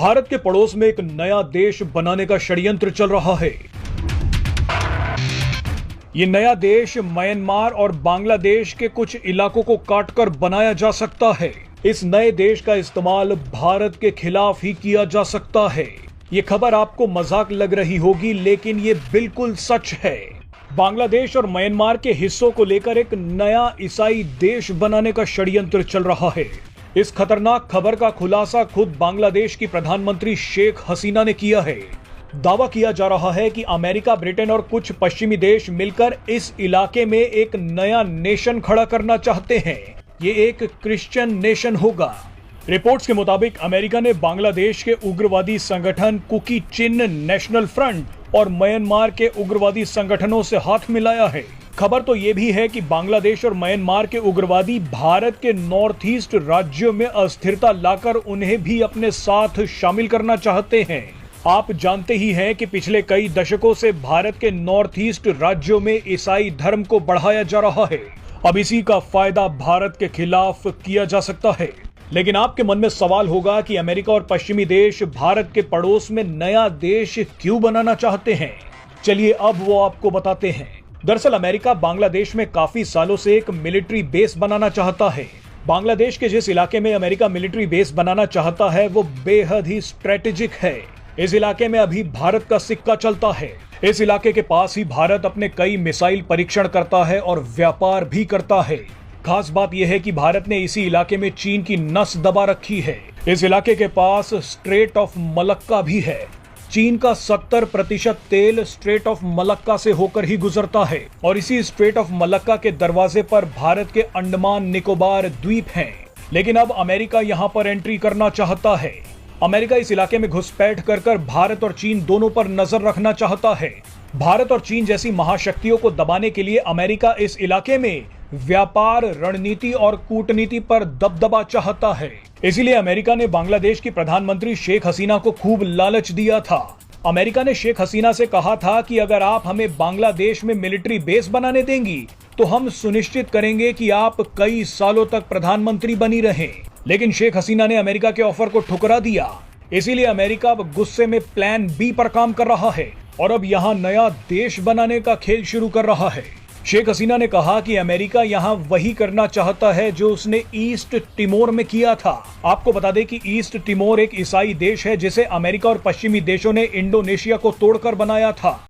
भारत के पड़ोस में एक नया देश बनाने का षड्यंत्र चल रहा है। ये नया देश म्यांमार और बांग्लादेश के कुछ इलाकों को काटकर बनाया जा सकता है। इस नए देश का इस्तेमाल भारत के खिलाफ ही किया जा सकता है। ये खबर आपको मजाक लग रही होगी, लेकिन ये बिल्कुल सच है। बांग्लादेश और म्यांमार के हिस्सों को लेकर एक नया ईसाई देश बनाने का षड्यंत्र चल रहा है। इस खतरनाक खबर का खुलासा खुद बांग्लादेश की प्रधानमंत्री शेख हसीना ने किया है। दावा किया जा रहा है कि अमेरिका, ब्रिटेन और कुछ पश्चिमी देश मिलकर इस इलाके में एक नया नेशन खड़ा करना चाहते हैं। ये एक क्रिश्चियन नेशन होगा। रिपोर्ट्स के मुताबिक अमेरिका ने बांग्लादेश के उग्रवादी संगठन कुकी चिन नेशनल फ्रंट और म्यांमार के उग्रवादी संगठनों से हाथ मिलाया है। खबर तो ये भी है कि बांग्लादेश और म्यांमार के उग्रवादी भारत के नॉर्थ ईस्ट राज्यों में अस्थिरता लाकर उन्हें भी अपने साथ शामिल करना चाहते हैं। आप जानते ही हैं कि पिछले कई दशकों से भारत के नॉर्थ ईस्ट राज्यों में ईसाई धर्म को बढ़ाया जा रहा है। अब इसी का फायदा भारत के खिलाफ किया जा सकता है। लेकिन आपके मन में सवाल होगा कि अमेरिका और पश्चिमी देश भारत के पड़ोस में नया देश क्यों बनाना चाहते हैं। चलिए अब वो आपको बताते हैं। दरअसल अमेरिका बांग्लादेश में काफी सालों से एक मिलिट्री बेस बनाना चाहता है। बांग्लादेश के जिस इलाके में अमेरिका मिलिट्री बेस बनाना चाहता है वो बेहद ही स्ट्रेटेजिक है। इस इलाके में अभी भारत का सिक्का चलता है। इस इलाके के पास ही भारत अपने कई मिसाइल परीक्षण करता है और व्यापार भी करता है। खास बात यह है कि भारत ने इसी इलाके में चीन की नस दबा रखी है। इस इलाके के पास स्ट्रेट ऑफ मलक्का भी है। चीन का 70% तेल स्ट्रेट ऑफ मलक्का से होकर ही गुजरता है और इसी स्ट्रेट ऑफ मलक्का के दरवाजे पर भारत के अंडमान निकोबार द्वीप हैं। लेकिन अब अमेरिका यहां पर एंट्री करना चाहता है। अमेरिका इस इलाके में घुसपैठ कर भारत और चीन दोनों पर नजर रखना चाहता है। भारत और चीन जैसी महाशक्तियों को दबाने के लिए अमेरिका इस इलाके में व्यापार, रणनीति और कूटनीति पर दबदबा चाहता है। इसीलिए अमेरिका ने बांग्लादेश की प्रधानमंत्री शेख हसीना को खूब लालच दिया था। अमेरिका ने शेख हसीना से कहा था कि अगर आप हमें बांग्लादेश में मिलिट्री बेस बनाने देंगी तो हम सुनिश्चित करेंगे कि आप कई सालों तक प्रधानमंत्री बनी रहें। लेकिन शेख हसीना ने अमेरिका के ऑफर को ठुकरा दिया। इसीलिए अमेरिका अब गुस्से में प्लान बी पर काम कर रहा है और अब यहाँ नया देश बनाने का खेल शुरू कर रहा है। शेख हसीना ने कहा कि अमेरिका यहाँ वही करना चाहता है जो उसने ईस्ट टिमोर में किया था। आपको बता दें कि ईस्ट टिमोर एक ईसाई देश है जिसे अमेरिका और पश्चिमी देशों ने इंडोनेशिया को तोड़कर बनाया था।